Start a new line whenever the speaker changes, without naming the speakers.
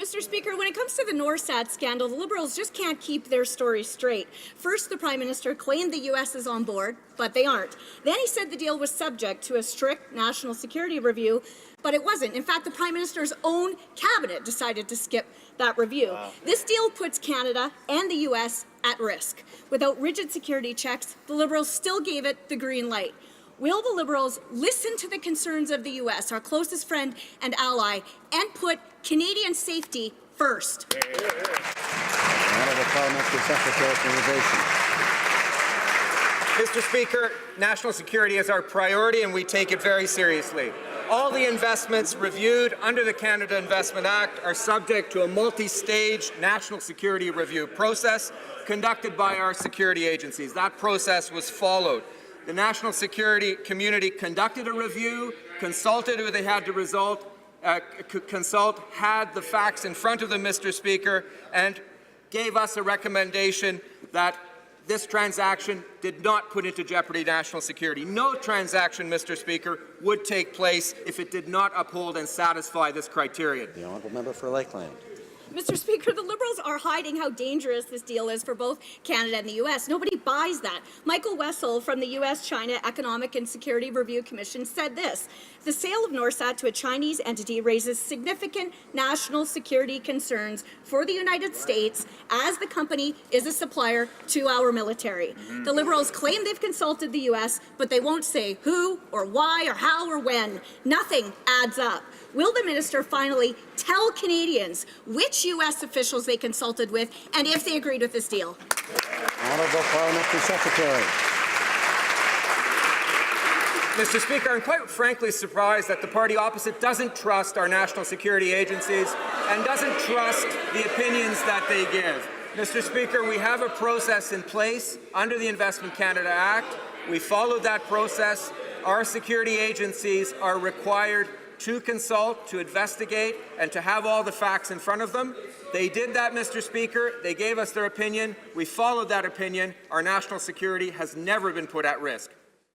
Mr. Speaker, when it comes to the Norsat scandal, the Liberals just can't keep their story straight. First, the Prime Minister claimed the U.S. is on board, but they aren't. Then he said the deal was subject to a strict national security review, but it wasn't. In fact, the Prime Minister's own cabinet decided to skip that review. Wow. This deal puts Canada and the U.S. at risk. Without rigid security checks, the Liberals still gave it the green light. Will the Liberals listen to the concerns of the U.S., our closest friend and ally, and put Canadian safety first?
Honourable Parliamentary Secretary for Innovation.
Mr. Speaker, national security is our priority and we take it very seriously. All the investments reviewed under the Canada Investment Act are subject to a multi-stage national security review process conducted by our security agencies. That process was followed. The national security community conducted a review, consulted who they had to consult, had the facts in front of them, Mr. Speaker, and gave us a recommendation that this transaction did not put into jeopardy national security. No transaction, Mr. Speaker, would take place if it did not uphold and satisfy this criterion.
The honourable member for Lakeland.
Mr. Speaker, the Liberals are hiding how dangerous this deal is for both Canada and the U.S. Nobody buys that. Michael Wessel from the U.S.-China Economic and Security Review Commission said this: the sale of Norsat to a Chinese entity raises significant national security concerns for the United States as the company is a supplier to our military. The Liberals claim they've consulted the U.S., but they won't say who or why or how or when. Nothing adds up. Will the minister finally tell Canadians which U.S. officials they consulted with and if they agreed with this deal?
Honourable Parliamentary Secretary.
Mr. Speaker, I'm quite frankly surprised that the party opposite doesn't trust our national security agencies and doesn't trust the opinions that they give. Mr. Speaker, we have a process in place under the Investment Canada Act. We followed that process. Our security agencies are required to consult, to investigate, and to have all the facts in front of them. They did that, Mr. Speaker. They gave us their opinion. We followed that opinion. Our national security has never been put at risk.